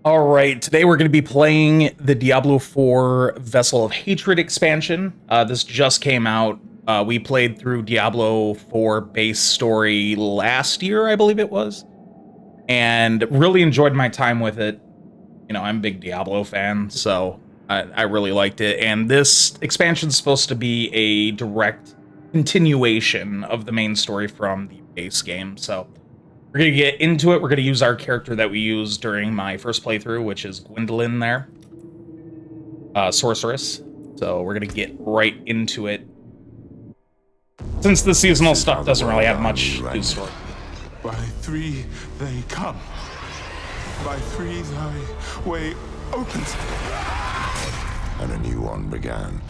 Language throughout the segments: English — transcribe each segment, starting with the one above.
All right, today we're going to be playing the Diablo IV Vessel of Hatred expansion. This just came out. We played through Diablo IV base story last year, I believe it was, and really enjoyed my time with it. You know, I'm a big Diablo fan, so I really liked it. And this expansion is supposed to be a direct continuation of the main story from the base game, so we're going to get into it. We're going to use our character that we used during my first playthrough, which is Gwendolyn there. Sorceress. So we're going to get right into it. Since the seasonal stuff doesn't really have much to story. By three they come. By three thy way opens. And a new one began.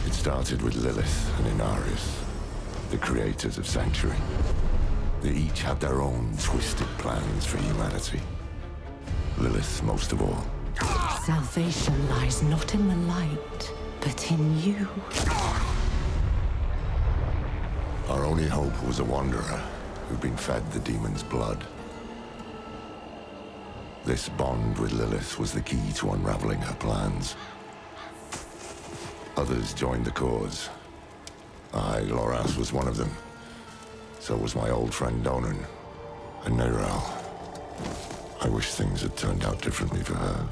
It started with Lilith and Inarius, the creators of Sanctuary. They each had their own twisted plans for humanity. Lilith most of all. Salvation lies not in the light, but in you. Our only hope was a wanderer who'd been fed the demon's blood. This bond with Lilith was the key to unraveling her plans. Others joined the cause. I, Loras, was one of them. So was my old friend Donan, and Neyrelle. I wish things had turned out differently for her.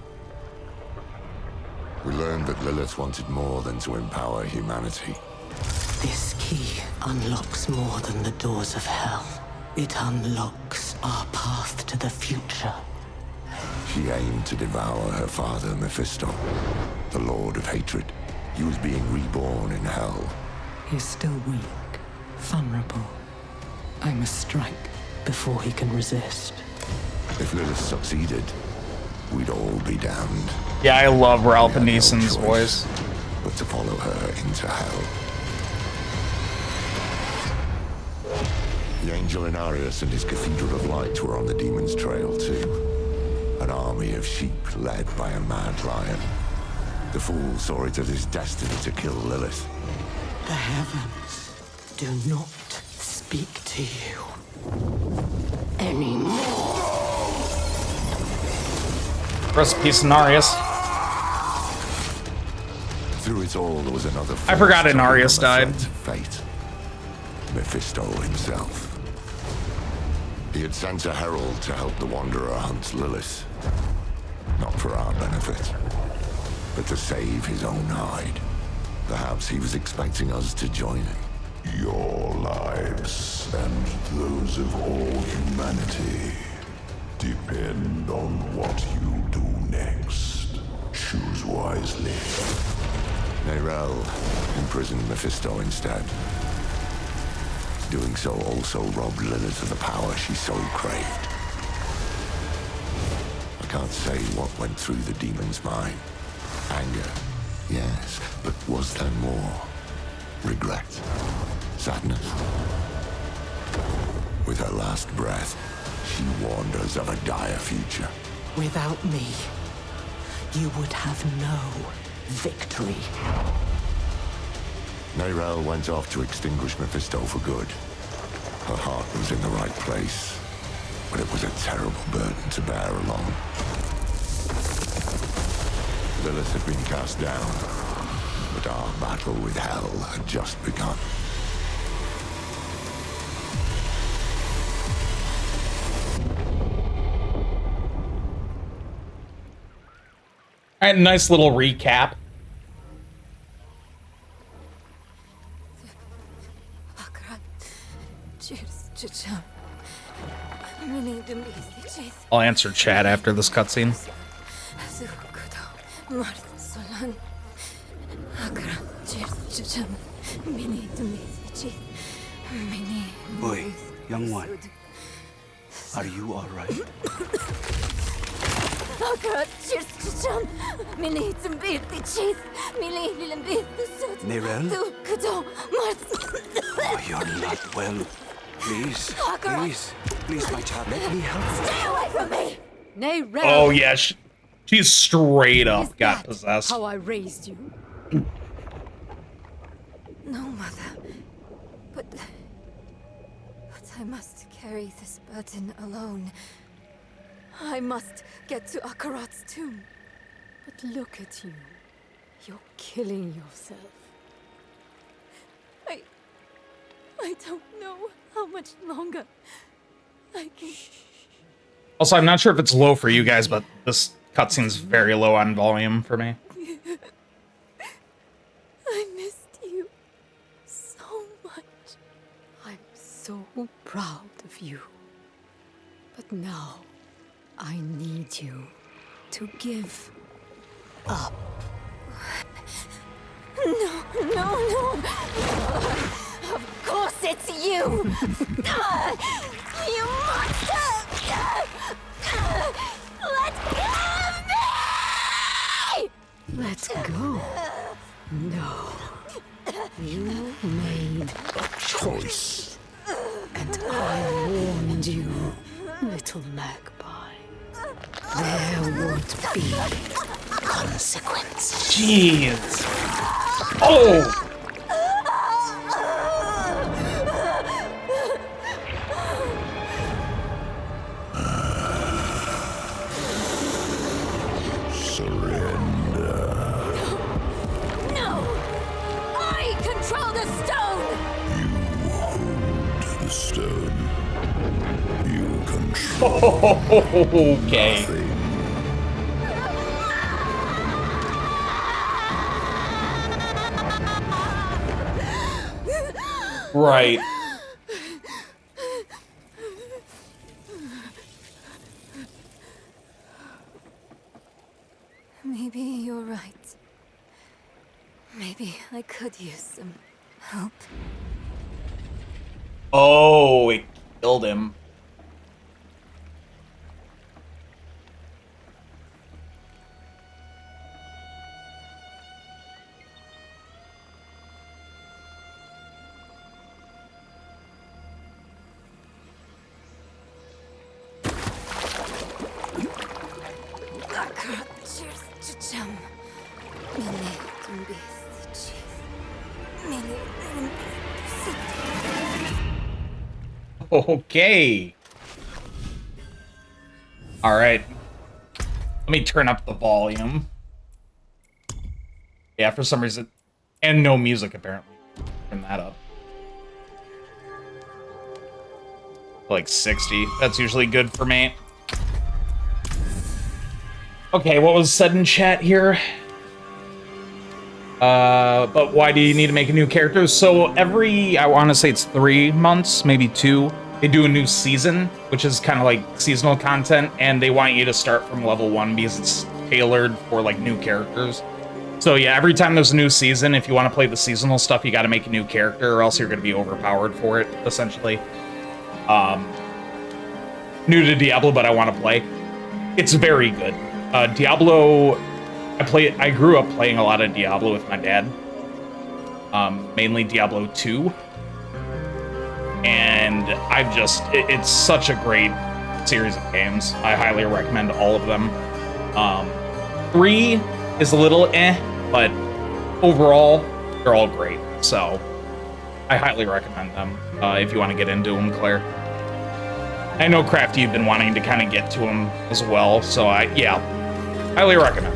We learned that Lilith wanted more than to empower humanity. This key unlocks more than the doors of hell. It unlocks our path to the future. She aimed to devour her father, Mephisto, the Lord of Hatred. He was being reborn in hell. He's still weak, vulnerable. I must strike before he can resist. If Lilith succeeded, we'd all be damned. Yeah, I love Ralph We had no Neeson's choice voice. but to follow her into hell. The angel Inarius and his Cathedral of Light were on the demon's trail too. An army of sheep led by a mad lion. The fool saw it as his destiny to kill Lilith. The heavens do not speak to you anymore. Rest in peace, Inarius. Through it all, there was another I forgot force Inarius to become a died. threat to fate. Mephisto himself. He had sent a herald to help the Wanderer hunt Lilith. Not for our benefit, but to save his own hide. Perhaps he was expecting us to join him. Your lives and those of all humanity depend on what you do next. Choose wisely. Neyrelle imprisoned Mephisto instead. Doing so also robbed Lilith of the power she so craved. I can't say what went through the demon's mind. Anger, yes, but was there more? Regret? Sadness? With her last breath, she warned us of a dire future. Without me, you would have no victory. Neyrelle went off to extinguish Mephisto for good. Her heart was in the right place, but it was a terrible burden to bear alone. Lilith had been cast down, but our battle with hell had just begun. All right, nice little recap. I'll answer chat after this cutscene. Boy, young one, are you all right? Neyrelle? Oh, you're not well. Please, please, my child, let me help. Stay away from me! Neyrelle! Oh yeah, she's straight up got possessed. How I raised you? No, mother. But I must carry this burden alone. I must get to Akarat's tomb. But look at you. You're killing yourself. I don't know how much longer I can... Also, I'm not sure if it's low for you guys, but this cutscene's very low on volume for me. I missed you so much. I'm so proud of you. But now, I need you to give up. No, no, no! Of course it's you! You monster! Let go of me! Let go? No. You made a choice. And I warned you, little magpie. There would be consequences. Jeez. Oh! Surrender. No! I control the stone! You hold the stone. You control Okay. nothing. Right. Maybe you're right. Maybe I could use some help. Oh, it killed him. Okay. All right. Let me turn up the volume. Yeah, for some reason. And no music, apparently. Turn that up. Like 60. That's usually good for me. Okay, what was said in chat here? But why do you need to make a new character? So every, I want to say it's 3 months, maybe 2, they do a new season, which is kind of like seasonal content, and they want you to start from level 1 because it's tailored for like new characters. So yeah, every time there's a new season, if you want to play the seasonal stuff, you got to make a new character, or else you're going to be overpowered for it, essentially. New to Diablo, but I want to play. It's very good. Diablo, I grew up playing a lot of Diablo with my dad. Mainly Diablo 2. And it's such a great series of games. I highly recommend all of them. 3 is a little but overall, they're all great. So, I highly recommend them if you want to get into them, Claire. I know, Crafty, you've been wanting to kind of get to them as well, so yeah, highly recommend.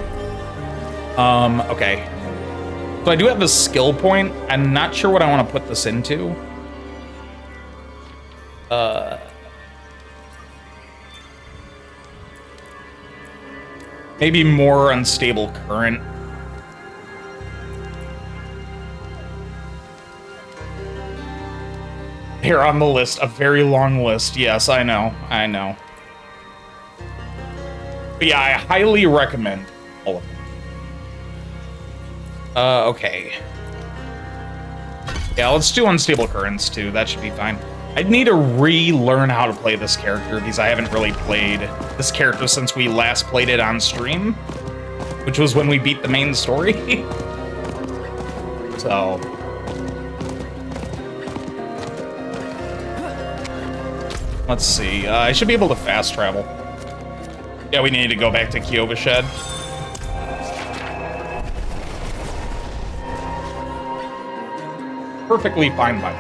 Okay. So I do have a skill point. I'm not sure what I want to put this into. Maybe more unstable current. Here on the list, a very long list. Yes, I know. But yeah, I highly recommend all of them. Okay. Yeah, let's do unstable currents too. That should be fine. I'd need to relearn how to play this character because I haven't really played this character since we last played it on stream, which was when we beat the main story. So. Let's see. I should be able to fast travel. Yeah, we need to go back to Kyova Shed. Perfectly fine by me.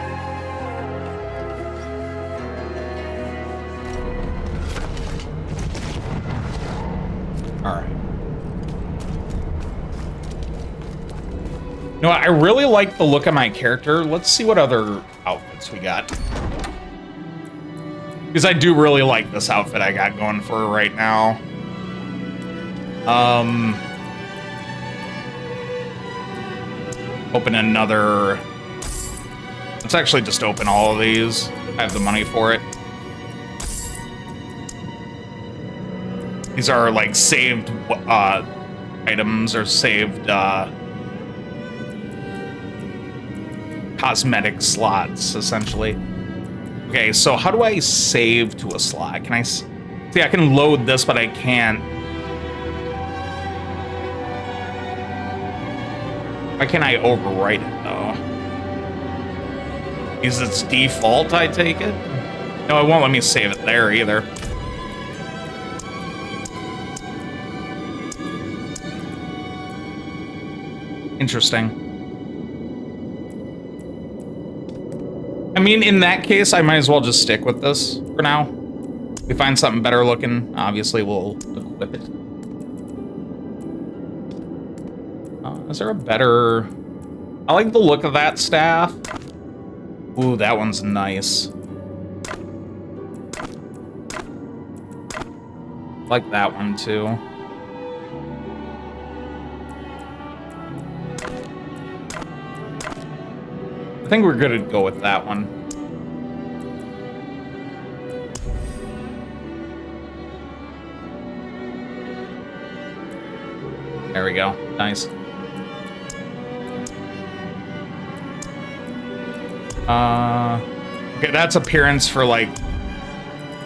No, I really like the look of my character. Let's see what other outfits we got. Because I do really like this outfit I got going for her right now. Open another... Let's actually just open all of these. I have the money for it. These are like saved items or saved cosmetic slots, essentially. Okay, so how do I save to a slot? Can I see? I can load this, but I can't. Why can't I overwrite it though? Is its default? I take it. No, it won't let me save it there either. Interesting. I mean, in that case, I might as well just stick with this for now. If we find something better looking, obviously we'll equip it. Is there a better... I like the look of that staff. Ooh, that one's nice. I like that one too. I think we're gonna go with that one. There we go. Nice. Okay, that's appearance for like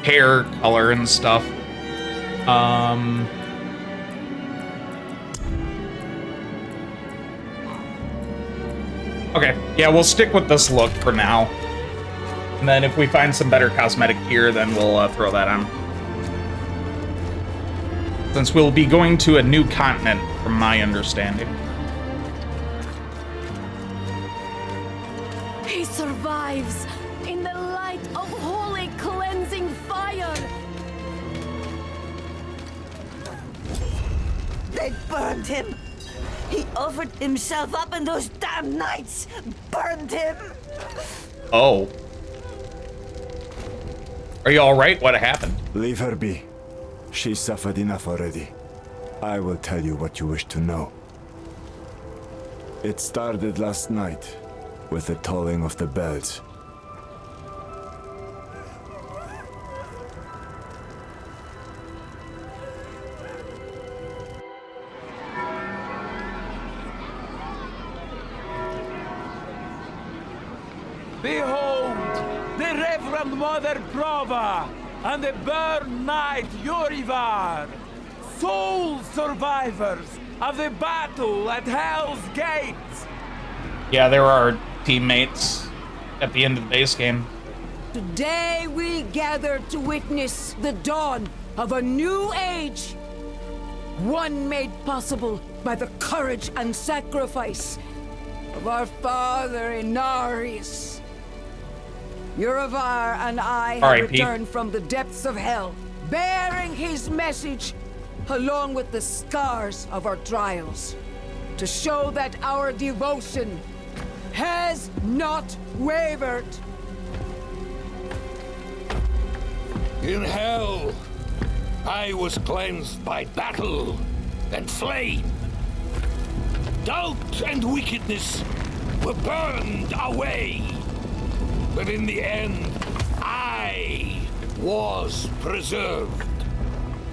hair color and stuff. Okay, yeah, we'll stick with this look for now. And then if we find some better cosmetic gear, then we'll throw that on. Since we'll be going to a new continent, from my understanding. He survives in the light of holy cleansing fire. They burned him. He offered himself up, and those damn knights burned him. Oh. Are you all right? What happened? Leave her be. She suffered enough already. I will tell you what you wish to know. It started last night with the tolling of the bells. Behold, the Reverend Mother Prova and the Burn Knight Yorivar, sole survivors of the battle at Hell's Gates. Yeah, there are teammates at the end of the base game. Today we gather to witness the dawn of a new age. One made possible by the courage and sacrifice of our father Inarius. Yorivar and I have returned from the depths of hell, bearing his message along with the scars of our trials, to show that our devotion has not wavered. In hell, I was cleansed by battle and flame. Doubt and wickedness were burned away. But in the end, I was preserved.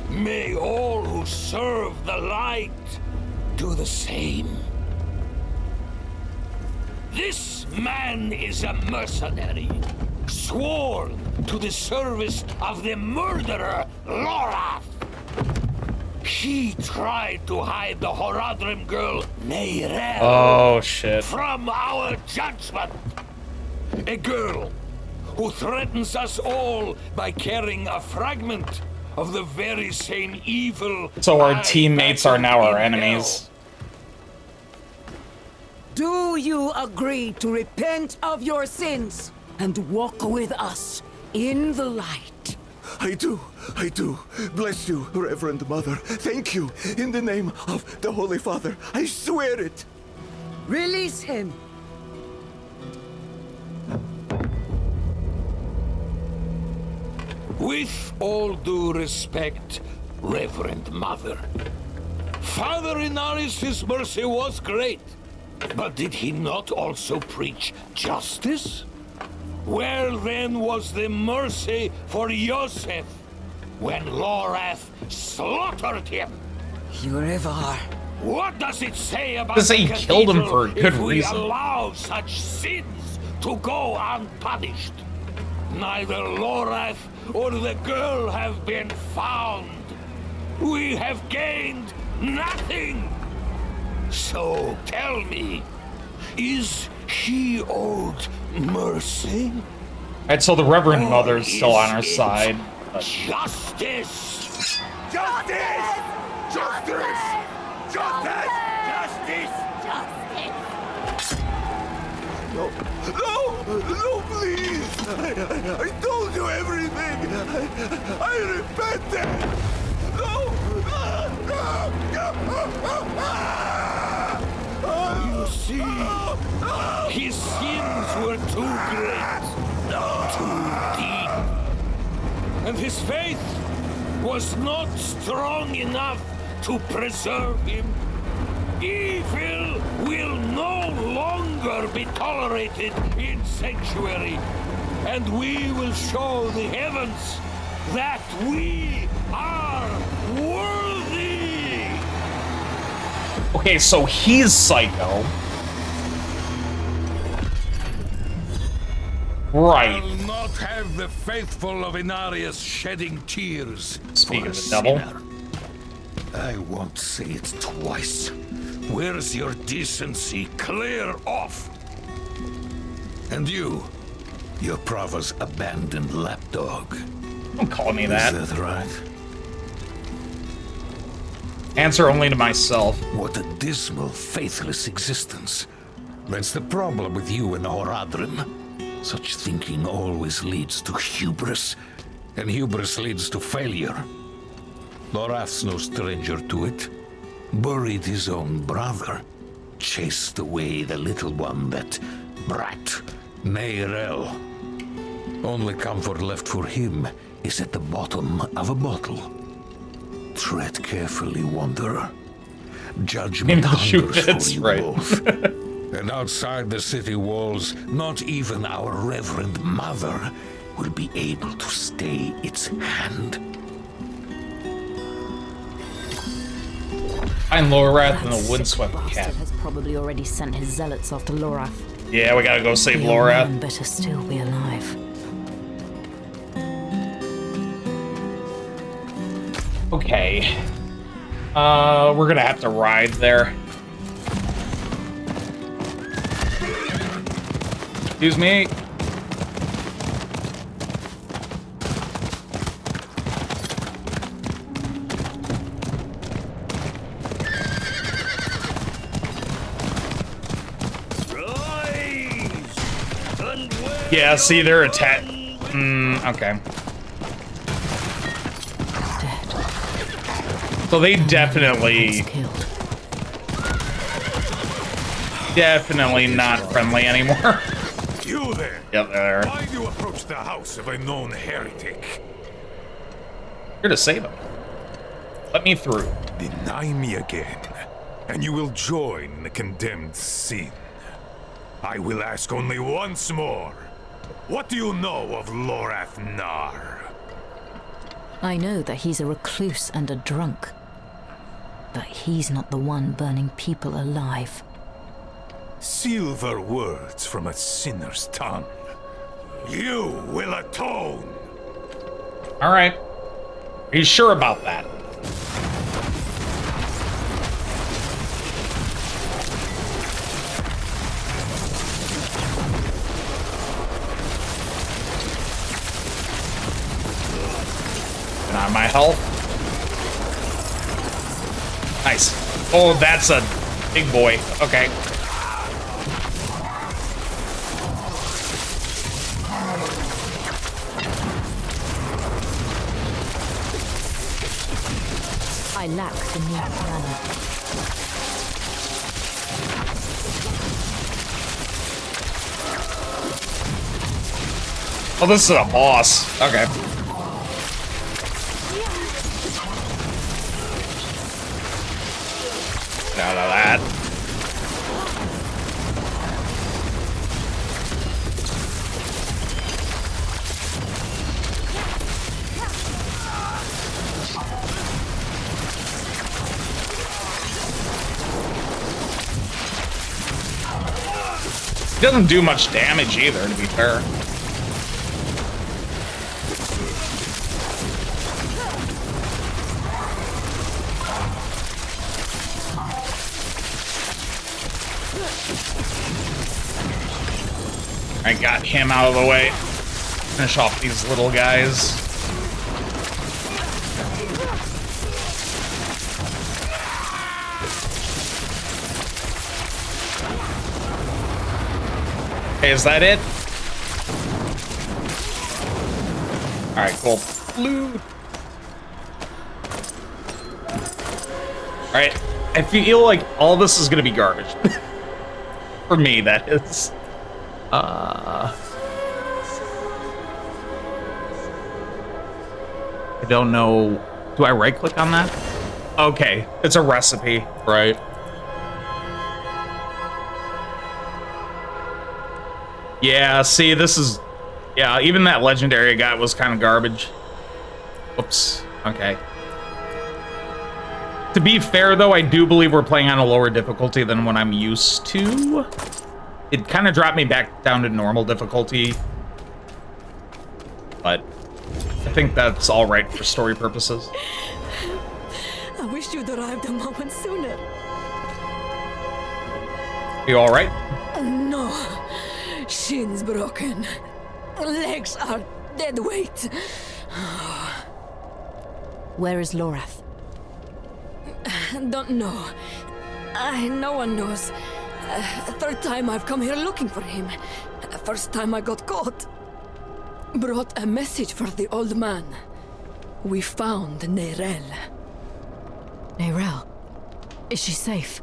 May all who serve the light do the same. This man is a mercenary, sworn to the service of the murderer, Lorath. He tried to hide the Horadrim girl, Neyrelle. Oh, shit. From our judgment. A girl who threatens us all by carrying a fragment of the very same evil. So our teammates are now our enemies. Do you agree to repent of your sins and walk with us in the light? I do. Bless you, Reverend Mother. Thank you. In the name of the Holy Father, I swear it. Release him! With all due respect, Reverend Mother, Father Inaris' mercy was great, but did he not also preach justice? Where then was the mercy for Yosef when Lorath slaughtered him? Yurivar. What does it say about Does he the killed him cathedral for a good if we reason? allow such sins to go unpunished? Neither Lorath or the girl have been found. We have gained nothing. So tell me, is he owed mercy? Alright, so the Reverend Mother's still on our side. Justice! Justice! Justice! Justice! Justice! No, please! I told you everything! I repented! You see, his sins were too great, too deep, and his faith was not strong enough to preserve him. Evil will no longer be tolerated in Sanctuary, and we will show the heavens that we are worthy! Okay, so he's psycho. Right. I'll not have the faithful of Inarius shedding tears. Speaking for of a the devil. sinner. I won't say it twice. Where's your decency? Clear off! And you, your Prava's abandoned lapdog. Don't call me that. Is that right? Answer only to myself. What a dismal, faithless existence. That's the problem with you and Horadrim. Such thinking always leads to hubris, and hubris leads to failure. Lorath's no stranger to it. Buried his own brother. Chased away the little one, that brat, Neyrelle. Only comfort left for him is at the bottom of a bottle. Tread carefully, Wanderer. Judgment hungers for you both. And outside the city walls, not even our Reverend Mother will be able to stay its hand. Find Lorath and the windswept cat. Has probably already sent his zealots after Lorath. Yeah, we gotta go save The Lorath. man better still be alive. Okay. We're gonna have to ride there. Excuse me. Yeah, see, they're attack. Okay. So they definitely not friendly anymore. You there! Yep, there. Why do you approach the house of a known heretic? Here to save him. Let me through. Deny me again, and you will join the condemned sin. I will ask only once more. What do you know of Lorath Nar? I know that he's a recluse and a drunk. But he's not the one burning people alive. Silver words from a sinner's tongue. You will atone! Alright. Are you sure about that? And on my health. Nice. Oh, that's a big boy. Okay. I lack the need mana. Oh, this is a boss. Okay. Get out of that. He doesn't do much damage either, to be fair. I got him out of the way. Finish off these little guys. Hey, is that it? Alright, cool. Loot. Alright, I feel like all this is gonna be garbage. For me, that is. I don't know. Do I right click on that? Okay, it's a recipe, right? Yeah, see, this is... Yeah, even that legendary I got was kind of garbage. Whoops. Okay. To be fair, though, I do believe we're playing on a lower difficulty than what I'm used to. It kind of dropped me back down to normal difficulty. But I think that's all right for story purposes. I wish you'd arrived a moment sooner. You all right? No. Shins broken. Legs are dead weight. Where is Lorath? Don't know. No one knows. Third time I've come here looking for him. First time I got caught. Brought a message for the old man. We found Neyrelle. Neyrelle? Is she safe?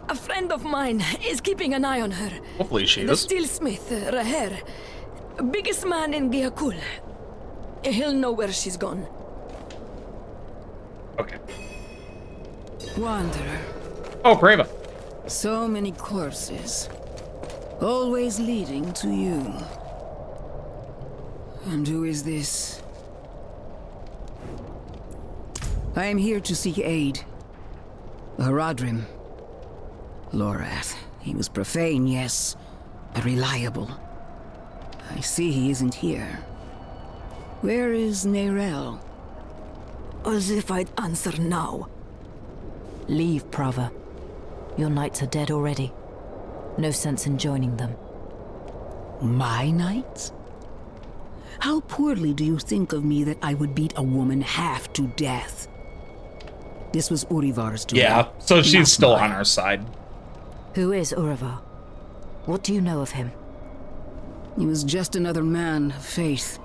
A friend of mine is keeping an eye on her. Hopefully she The is. steelsmith, Raher. Biggest man in Giakul. He'll know where she's gone. Okay. Wanderer. Oh, Brava. So many corpses. Always leading to you. And who is this? I am here to seek aid. Haradrim. Lorath. He was profane, yes, but reliable. I see he isn't here. Where is Neyrelle? As if I'd answer now. Leave, Prava. Your knights are dead already. No sense in joining them. My knights? How poorly do you think of me that I would beat a woman half to death? This was Urivar's doing. Yeah, so she's not still mine. on our side. Who is Urivar? What do you know of him? He was just another man of faith.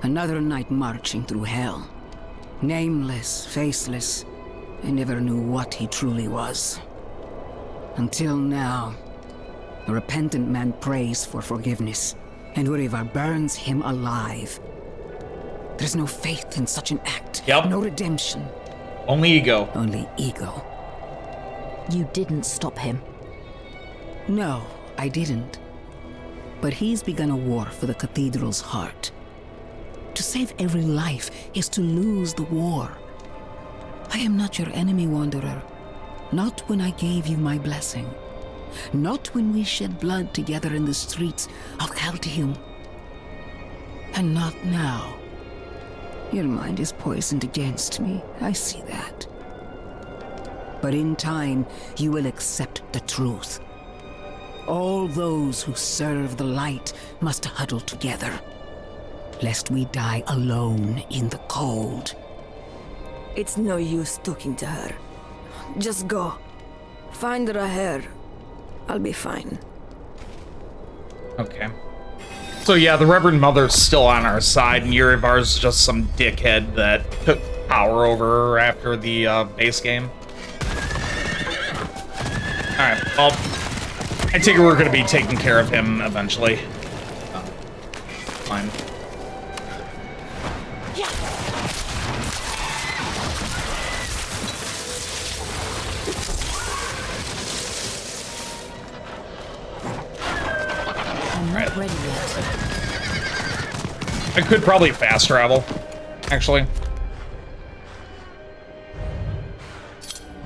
Another knight marching through hell. Nameless, faceless. I never knew what he truly was. Until now. A repentant man prays for forgiveness, and Urivar burns him alive. There's no faith in such an act. Yep. No redemption. Only ego. Only ego. You didn't stop him. No, I didn't. But he's begun a war for the cathedral's heart. To save every life is to lose the war. I am not your enemy, Wanderer. Not when I gave you my blessing. Not when we shed blood together in the streets of Chaldeum. And not now. Your mind is poisoned against me, I see that. But in time, you will accept the truth. All those who serve the light must huddle together, lest we die alone in the cold. It's no use talking to her. Just go. Find Raher. I'll be fine. Okay. So yeah, the Reverend Mother's still on our side, and Urivar's just some dickhead that took power over her after the base game. Alright, well, I take it we're gonna be taking care of him eventually. fine. I'm not ready yet. I could probably fast travel, actually.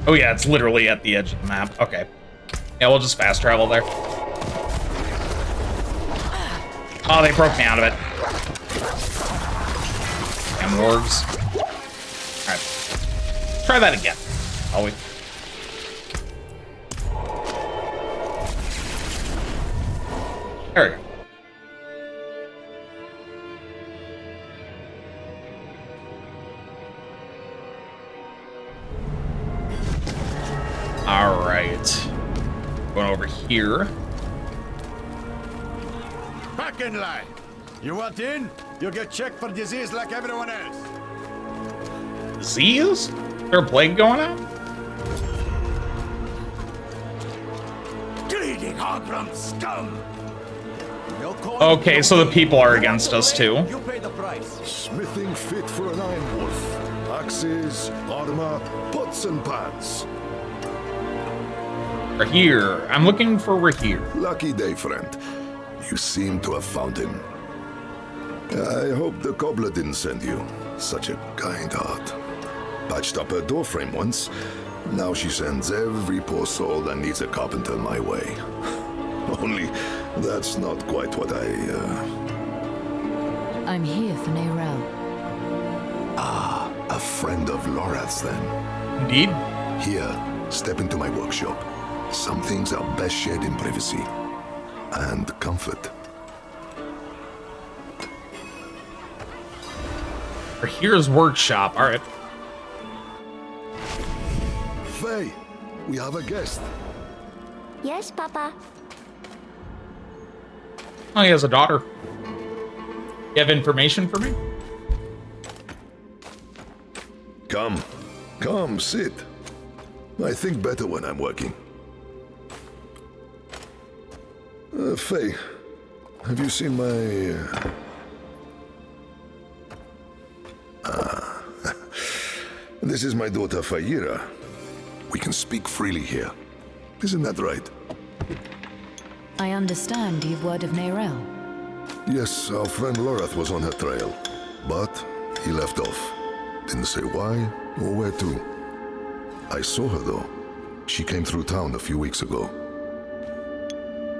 Oh yeah, it's literally at the edge of the map. Okay. Yeah, we'll just fast travel there. Oh, they broke me out of it. Damn wargs. Alright. Try that again. Shall we? There we go. Alright. Going over here. Back in line. You want in? You'll get checked for disease like everyone else. Disease? Is there a plague going on? Greedy Hogrum scum! Okay, so the people are against us too. You pay the price. Smithing fit for an iron wolf. Axes, armor, pots and pans. Rahir. I'm looking for Rahir. Lucky day, friend. You seem to have found him. I hope the cobbler didn't send you. Such a kind heart. Patched up her doorframe once. Now she sends every poor soul that needs a carpenter my way. Only that's not quite what I'm here for Neyrelle. Ah, a friend of Lorath's then. Indeed. Here, step into my workshop. Some things are best shared in privacy. And comfort. Rahir's workshop. Alright. Faye, we have a guest. Yes, Papa. Oh, he has a daughter. You have information for me? Come, sit. I think better when I'm working. Faye, have you seen my... This is my daughter, Fayira. We can speak freely here. Isn't that right? I understand you've word of Neyrelle. Yes, our friend Lorath was on her trail, but he left off. Didn't say why or where to. I saw her though. She came through town a few weeks ago.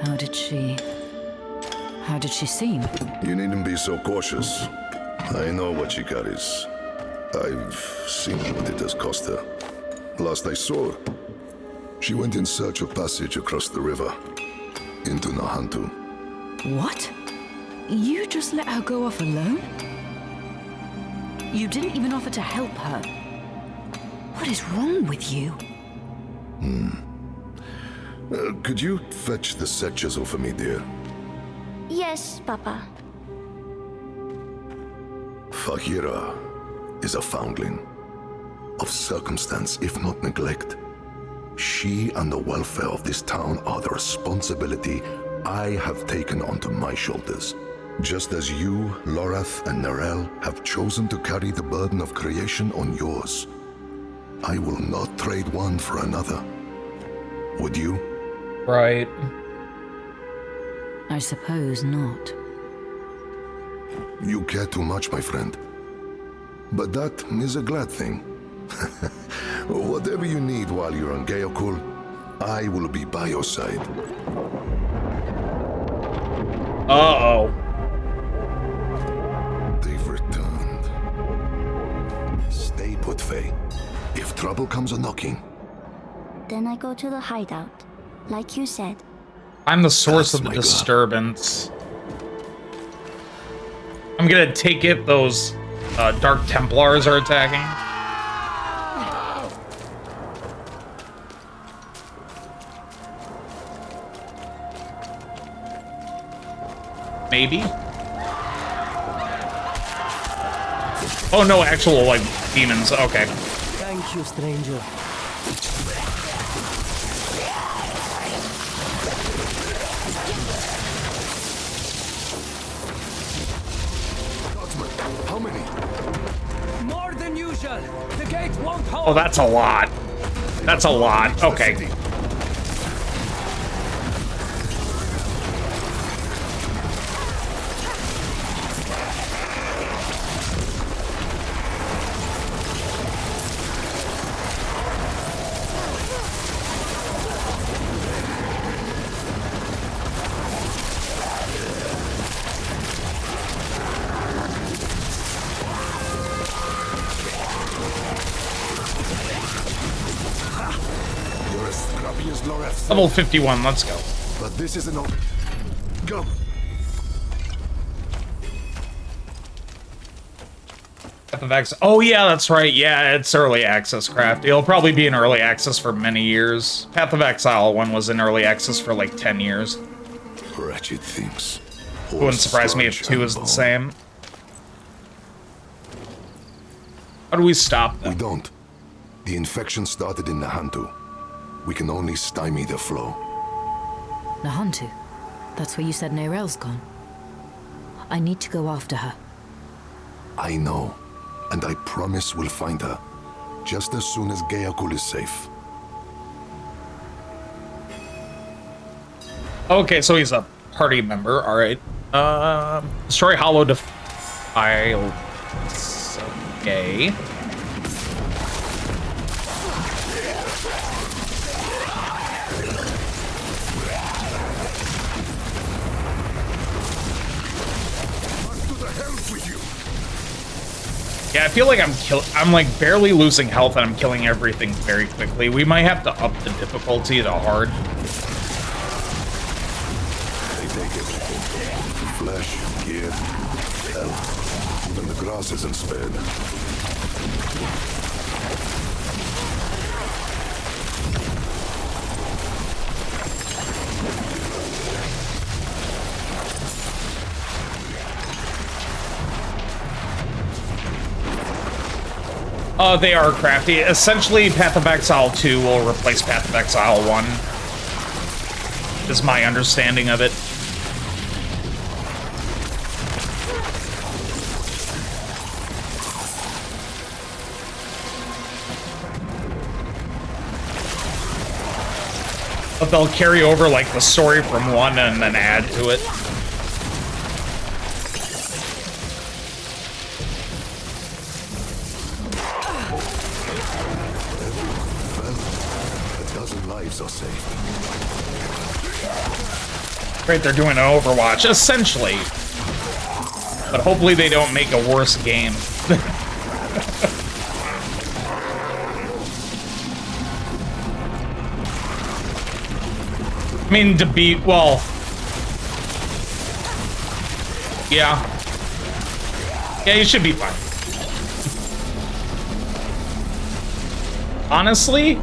How did she seem? You needn't be so cautious. I know what she carries. I've seen what it has cost her. Last I saw her, she went in search of passage across the river, into Nahantu. What? You just let her go off alone? You didn't even offer to help her. What is wrong with you? Could you fetch the set chisel for me, dear? Yes, Papa. Fahira is a foundling. Of circumstance, if not neglect. She and the welfare of this town are the responsibility I have taken onto my shoulders. Just as you, Lorath, and Neyrelle have chosen to carry the burden of creation on yours. I will not trade one for another. Would you? Right. I suppose not. You care too much, my friend. But that is a glad thing. Whatever you need while you're on Geokul, I will be by your side. Uh-oh. They've returned. Stay put, Faye. If trouble comes a-knocking... Then I go to the hideout, like you said. I'm the source of the disturbance. I'm gonna take it those Dark Templars are attacking. Maybe? Oh no, actual, like, demons. Okay. Thank you, stranger. Oh, that's a lot. That's a lot. Okay. Level 51, let's go. But this isn't all. Go. Path of Access. Oh yeah, that's right. Yeah, it's early access craft. It'll probably be in early access for many years. Path of Exile one was in early access for like 10 years. Wretched things. It wouldn't surprise me if 2 is the same. How do we stop them? We don't. The infection started in Nahantu. We can only stymie the flow. Nahantu? That's where you said Neyrelle's gone. I need to go after her. I know. And I promise we'll find her. Just as soon as Gayakul is safe. Okay, so he's a party member. Alright. Destroy Hollow Defile. Okay. Yeah, I feel like I'm like barely losing health and I'm killing everything very quickly. We might have to up the difficulty to hard. They take everything. Flesh, gear, health. Even the grass isn't spared. They are crafty. Essentially, Path of Exile 2 will replace Path of Exile 1. Is my understanding of it. But they'll carry over, like, the story from 1 and then add to it. Are safe. Right, they're doing an Overwatch, essentially. But hopefully they don't make a worse game. I mean, to beat, well... Yeah. Yeah, you should be fine. Honestly,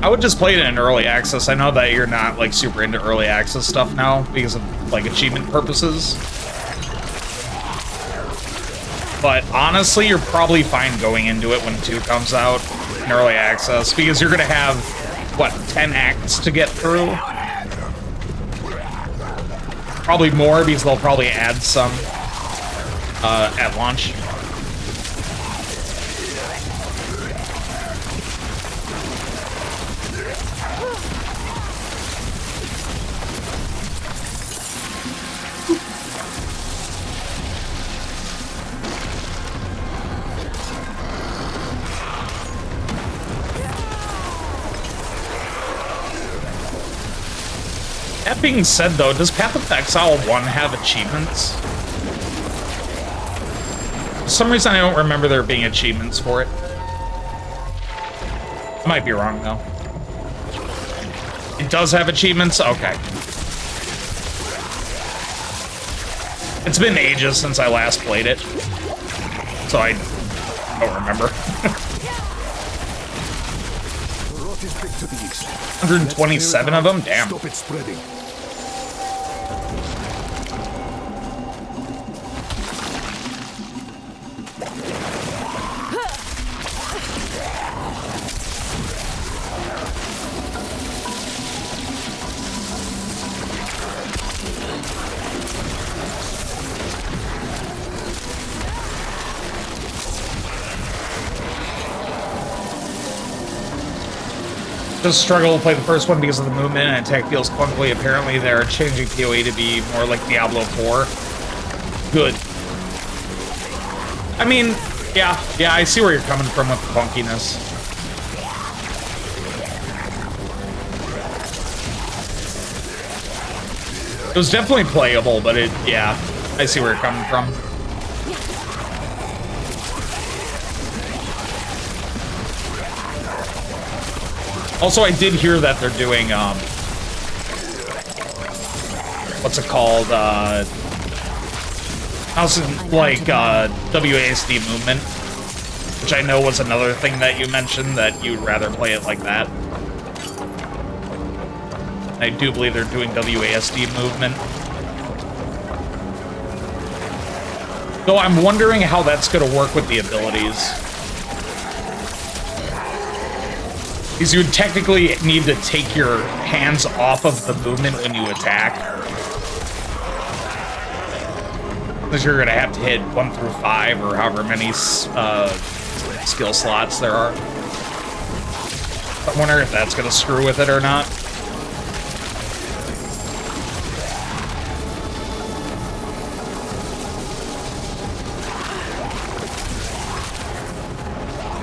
I would just play it in early access. I know that you're not, like, super into early access stuff now because of, like, achievement purposes. But honestly, you're probably fine going into it when 2 comes out in early access because you're gonna have, what, 10 acts to get through? Probably more because they'll probably add some at launch. That being said, though, does Path of Exile 1 have achievements? For some reason, I don't remember there being achievements for it. I might be wrong, though. It does have achievements? Okay. It's been ages since I last played it, so I don't remember. 127 of them? Damn. Stop it spreading. Just struggle to play the first one because of the movement and attack feels clunkily. Apparently they're changing PoE to be more like Diablo 4. Good. I mean, yeah, I see where you're coming from with the clunkiness. It was definitely playable, but yeah, I see where you're coming from. Also, I did hear that they're doing, what's it called, WASD movement, which I know was another thing that you mentioned, that you'd rather play it like that. I do believe they're doing WASD movement. Though I'm wondering how that's going to work with the abilities. Because you would technically need to take your hands off of the movement when you attack. Because you're going to have to hit 1 through 5 or however many skill slots there are. I wonder if that's going to screw with it or not.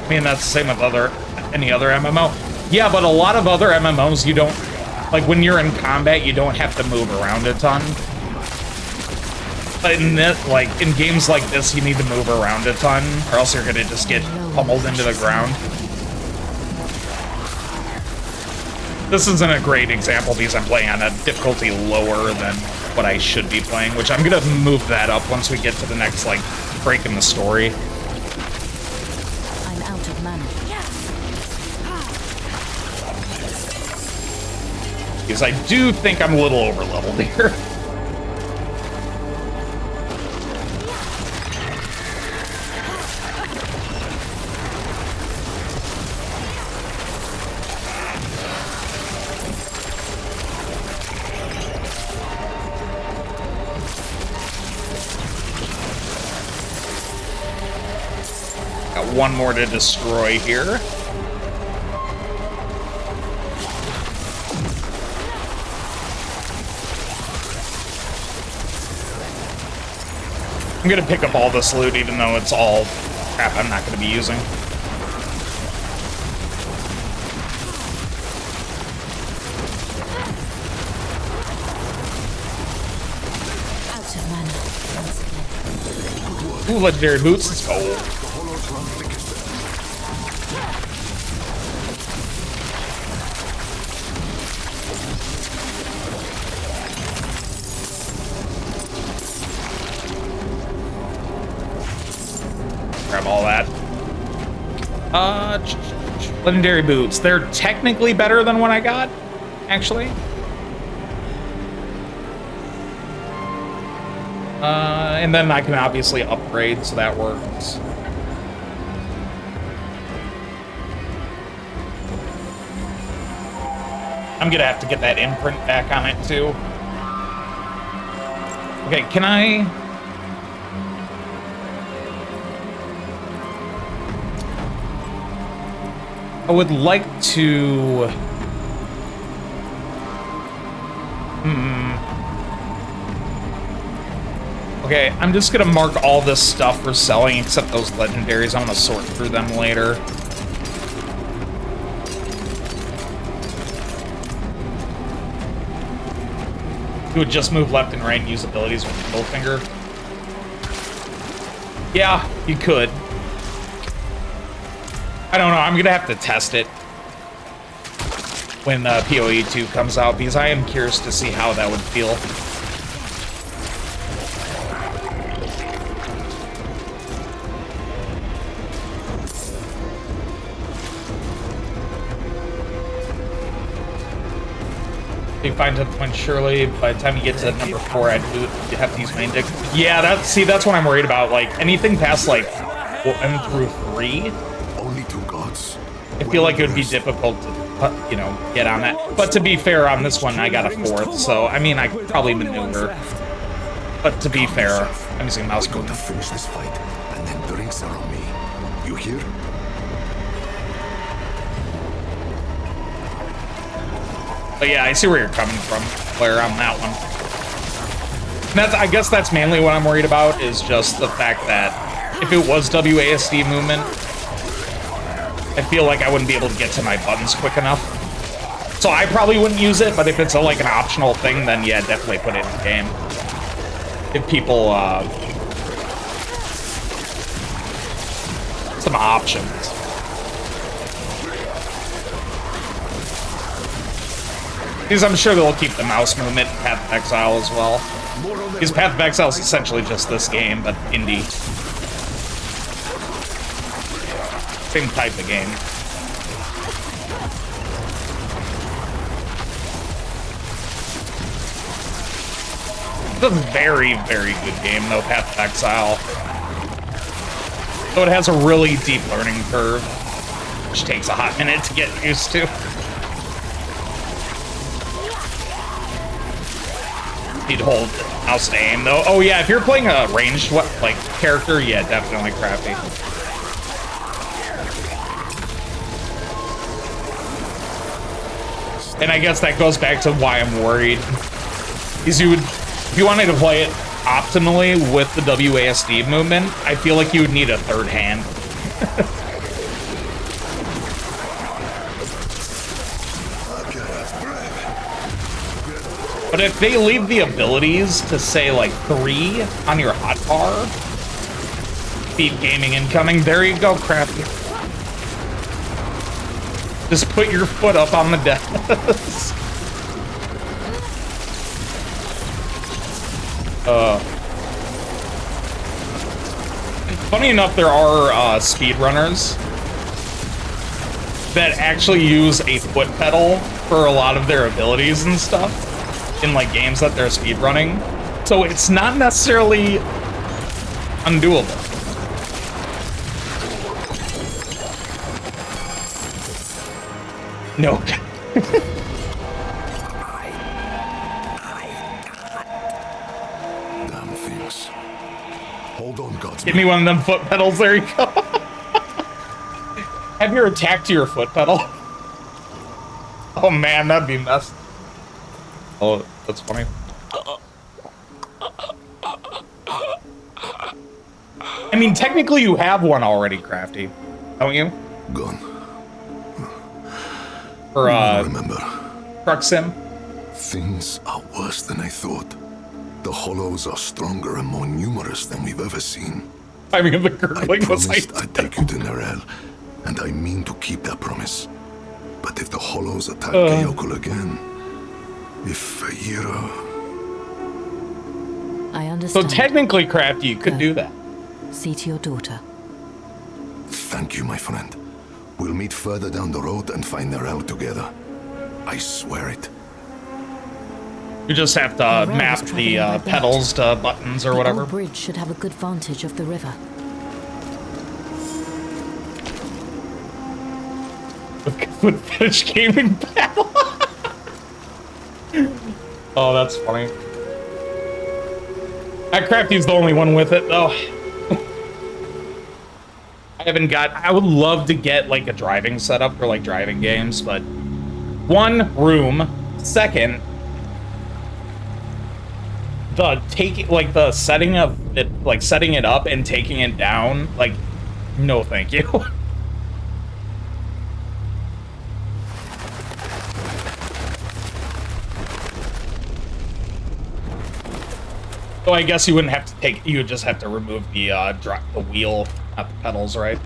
I mean, that's the same with any other MMO. Yeah, but a lot of other MMOs, you don't, like when you're in combat, you don't have to move around a ton. But in this, like in games like this, you need to move around a ton, or else you're gonna just get pummeled into the ground. This isn't a great example because I'm playing on a difficulty lower than what I should be playing, which I'm gonna move that up once we get to the next like break in the story. I'm out of mana. Because I do think I'm a little over-leveled here. Got one more to destroy here. I'm gonna pick up all this loot, even though it's all crap I'm not gonna be using. Out of mana once again. Ooh, legendary boots, let's go. Grab all that. Legendary boots. They're technically better than what I got, actually. And then I can obviously upgrade, so that works. I'm gonna have to get that imprint back on it, too. Okay, can I... I would like to... Okay, I'm just gonna mark all this stuff for selling except those legendaries. I'm gonna sort through them later. You would just move left and right and use abilities with the middle finger. Yeah, you could. I don't know, I'm gonna have to test it when PoE 2 comes out, because I am curious to see how that would feel. You find to the point, surely by the time you get to number 4, I'd have to use main dick. Yeah, that's what I'm worried about. Like anything past like 1 through 3. Only 2 gods. I feel like it would be difficult to, you know, get on that. But to be fair, on this one, I got a 4th, so I mean, I could probably maneuver. But to be fair, I'm using mouse movement. To finish this fight, and then drinks are on me. You hear? But yeah, I see where you're coming from, Claire, on that one. And I guess that's mainly what I'm worried about, is just the fact that if it was WASD movement, I feel like I wouldn't be able to get to my buttons quick enough. So I probably wouldn't use it, but if it's like an optional thing, then yeah, definitely put it in the game. Give people some options. Because I'm sure they'll keep the mouse movement in Path of Exile as well. Because Path of Exile is essentially just this game, but indie. Same type of game. It's a very, very good game, though, Path of Exile. So it has a really deep learning curve, which takes a hot minute to get used to. Need to hold mouse to aim, though. Oh yeah, if you're playing a ranged like character, yeah, definitely Crafty. And I guess that goes back to why I'm worried. Is if you wanted to play it optimally with the WASD movement, I feel like you would need a third hand. But if they leave the abilities to say like 3 on your hotbar, speed gaming incoming, there you go, Crafty. Just put your foot up on the desk. Funny enough, there are speedrunners that actually use a foot pedal for a lot of their abilities and stuff in like games that they're speedrunning. So it's not necessarily undoable. No. Damn things. Hold on, gods. Give me one of them foot pedals. There you go. Have your attack to your foot pedal. Oh man, that'd be messed. Oh, that's funny. I mean, technically you have one already, Crafty, don't you? Gone. For remember. Truck Sim? Things are worse than I thought. The Hollows are stronger and more numerous than we've ever seen. I mean, the gurgling was like... I promised I'd take you to Neyrelle, and I mean to keep that promise. But if the Hollows attack Kayokul again, if Feyira... I understand. So technically, Crafty, you could do that. See to your daughter. Thank you, my friend. We'll meet further down the road and find Neyrelle together. I swear it. You just have to map the pedals to buttons or whatever. The bridge should have a good vantage of the river. With fish gaming battle. Oh, that's funny. That Crafty's the only one with it, though. I would love to get like a driving setup for like driving games, but one, room. Second, the setting of it, like setting it up and taking it down, like, no thank you. So I guess you wouldn't have to you would just have to remove the wheel, not the pedals, right?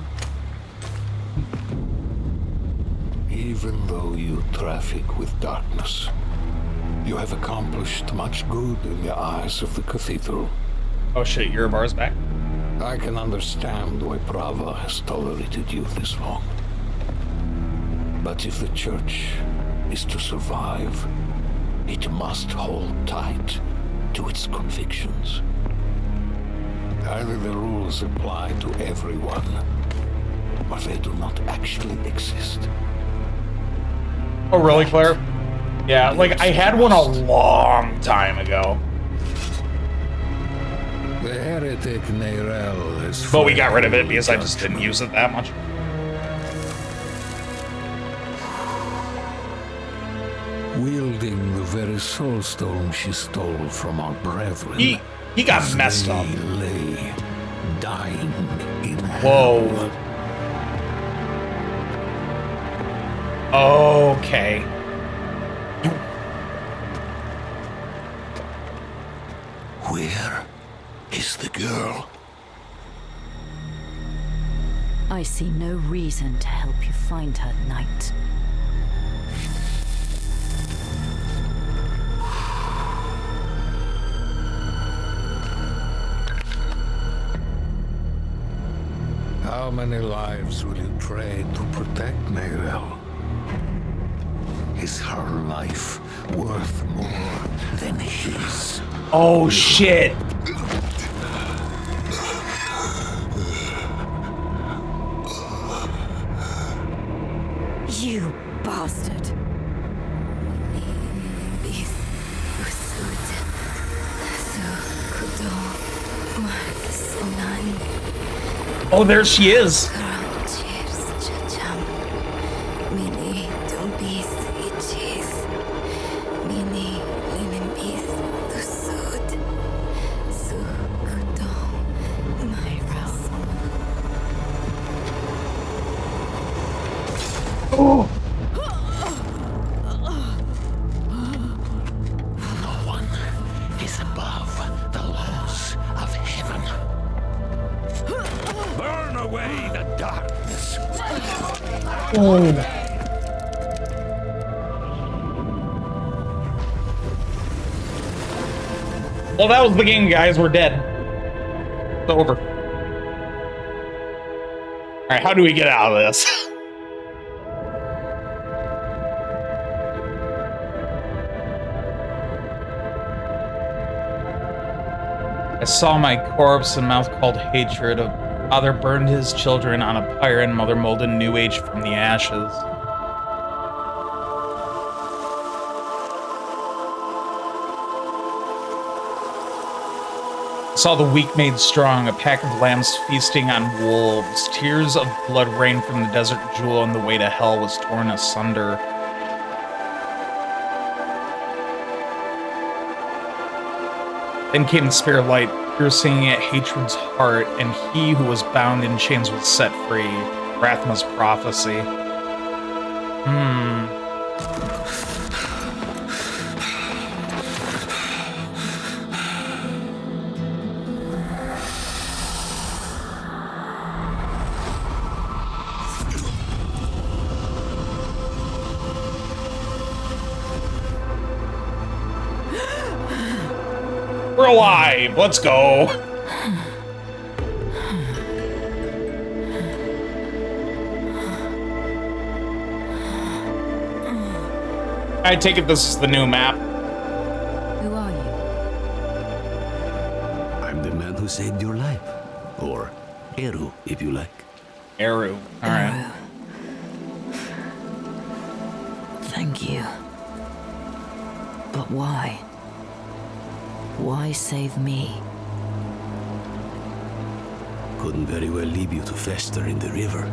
Even though you traffic with darkness, you have accomplished much good in the eyes of the cathedral. Oh shit, Uribar's back. I can understand why Prava has tolerated you this long. But if the church is to survive, it must hold tight to its convictions. Either the rules apply to everyone, or they do not actually exist. Oh, really, Claire? Yeah, like, I had one a long time ago. The heretic Neyrelle is... But we got rid of it because I just didn't use it that much. wielding the very soulstone she stole from our brethren. He got messed up. Lay dying in Whoa. Okay. Where is the girl? I see no reason to help you find her, Knight. How many lives will you trade to protect Neyrelle? Is her life worth more than his? Oh, shit. You bastard. Oh, there she is. Oh. No one is above the laws of heaven. Burn away the darkness. Oh. Well, that was the game, guys. We're dead. It's over. All right, how do we get out of this? I saw my corpse, and mouth called hatred of father burned his children on a pyre, and mother molded new age from the ashes. I saw the weak made strong, a pack of lambs feasting on wolves. Tears of blood rained from the desert jewel, and the way to hell was torn asunder. Then came the spirit light, piercing at hatred's heart, and he who was bound in chains was set free. Rathma's prophecy. We're alive! Let's go! I take it this is the new map. Who are you? I'm the man who saved your life. Or Eru, if you like. Eru. Alright. Thank you. But why? Why save me? Couldn't very well leave you to fester in the river.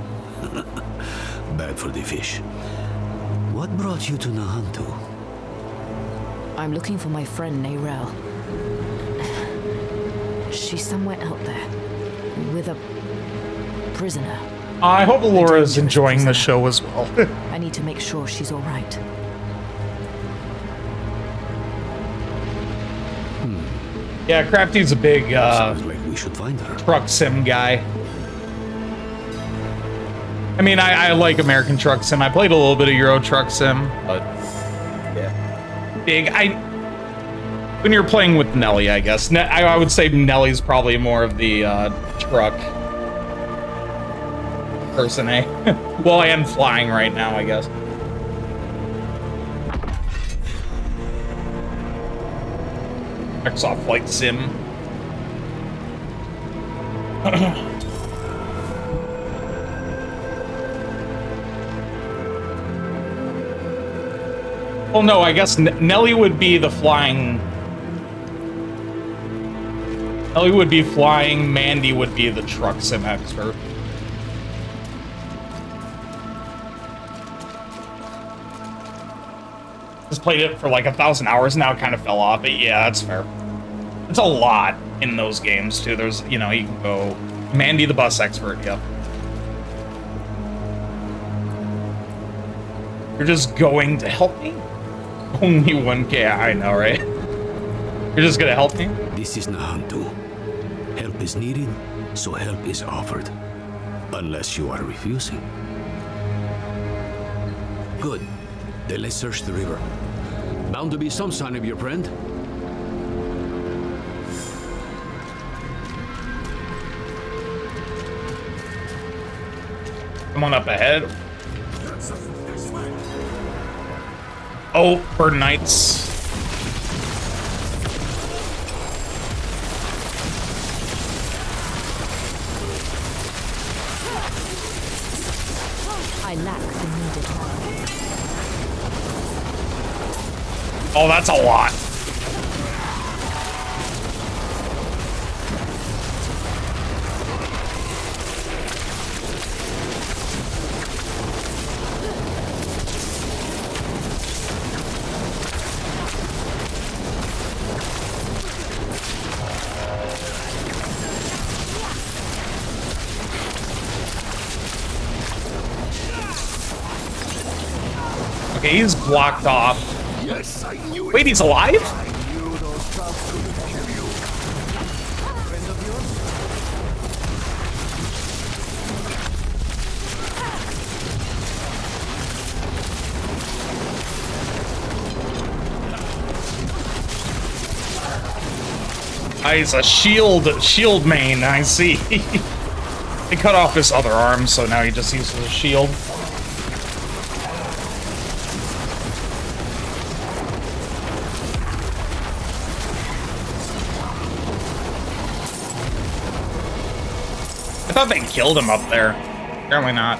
Bad for the fish. What brought you to Nahantu? I'm looking for my friend Neyrelle. She's somewhere out there, with a prisoner. I hope Laura's enjoying the show as well. I need to make sure she's all right. Yeah, Crafty's a big Sounds like we should find her. truck sim guy. I mean, I like American Truck Sim. I played a little bit of Euro Truck Sim, but yeah, big. When you're playing with Nelly, I guess I would say Nelly's probably more of the truck person, eh? Well, I am flying right now, I guess. Microsoft Flight Sim. Well, no, I guess Nelly would be the flying. Nelly would be flying, Mandy would be the truck sim expert. Just played it for like 1,000 hours now, kind of fell off. But yeah, that's fair. It's a lot in those games too. There's, you know, you can go Mandy the bus expert. Yep. You're just going to help me? Only 1K. I know, right? You're just gonna help me? This is Nahantu. Help is needed, so help is offered. Unless you are refusing. Good. Then let's search the river. Bound to be some sign of your friend. Come on up ahead. Oh, Bird Knights. I lack the needed help. Oh, that's a lot. Okay, he's blocked off. Yes, I knew it. Wait, he's alive? I knew those traps couldn't kill you. Friend of Ah, he's a shield main, I see. They cut off his other arm, so now he just uses a shield. I thought they killed him up there. Apparently not.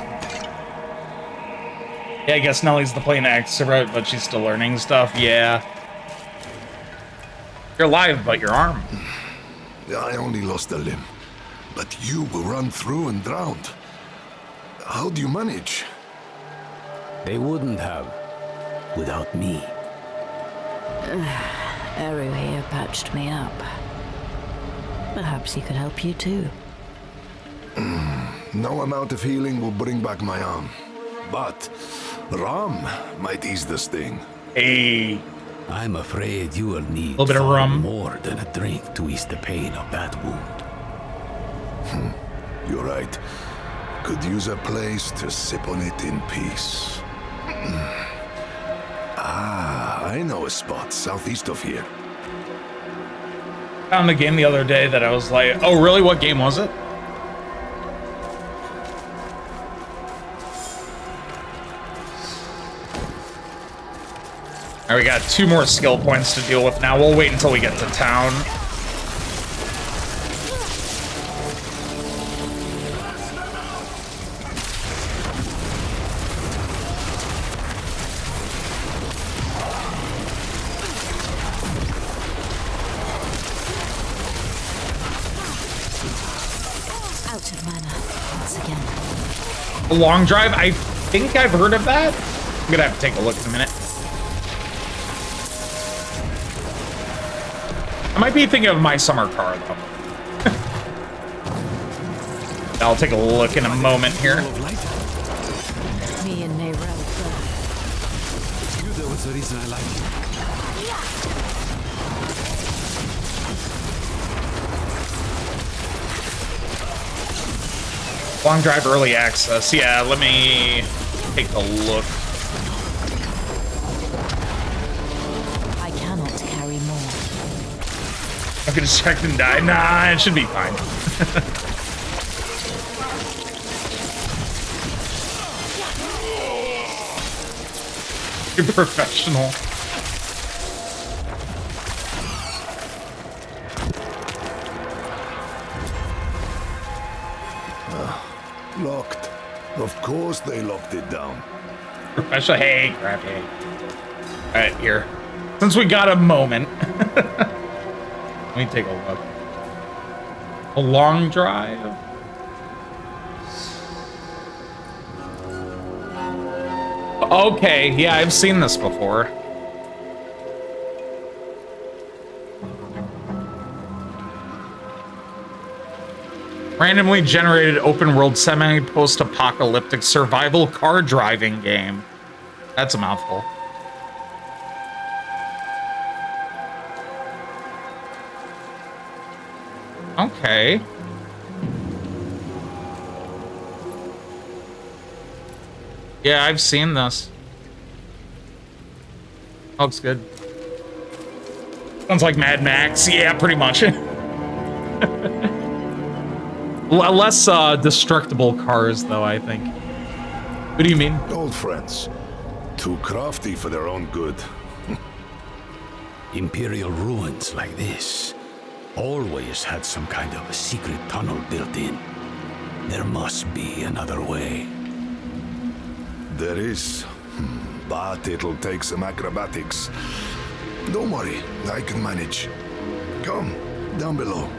Yeah, I guess Nellie's the plain extrovert, but she's still learning stuff. Yeah. You're alive, but your arm. I only lost a limb, but you will run through and drowned. How do you manage? They wouldn't have without me. Eru here patched me up. Perhaps he could help you too. No amount of healing will bring back my arm, but rum might ease the sting. Hey. I'm afraid you will need a little bit of rum, more than a drink to ease the pain of that wound. You're right. Could use a place to sip on it in peace. I know a spot southeast of here. Found a game the other day that I was like, oh really, what game was it? All right, we got 2 more skill points to deal with now. We'll wait until we get to town. Out of mana once again. A long drive? I think I've heard of that. I'm gonna have to take a look in a minute. I might be thinking of My Summer Car, though. I'll take a look in a moment here. Me and Neyrelle. That was the reason I like you. Long drive, early access. Yeah, let me take a look. I cannot carry more. I'm gonna check and die. Nah, it should be fine. You're professional. Locked. Of course they locked it down. Professional. Hey, crap, hey. Alright, here. Since we got a moment. Let me take a look. A long drive? Okay, yeah, I've seen this before. Randomly generated open world semi-post-apocalyptic survival car driving game. That's a mouthful. Okay. Yeah, I've seen this. Looks good. Sounds like Mad Max. Yeah, pretty much. Less destructible cars, though, I think. What do you mean? Old friends. Too crafty for their own good. Imperial ruins like this always had some kind of a secret tunnel built in. There must be another way. There is. But it'll take some acrobatics. Don't worry, I can manage. Come, down below.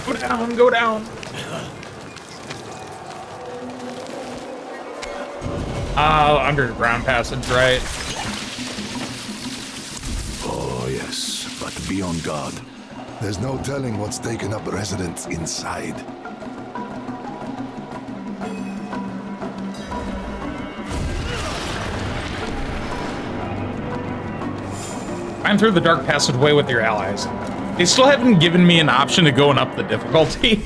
Go down, go down. Underground passage, right? Oh, yes, but be on guard. There's no telling what's taken up residence inside. Find through the dark passageway with your allies. They still haven't given me an option to go and up the difficulty.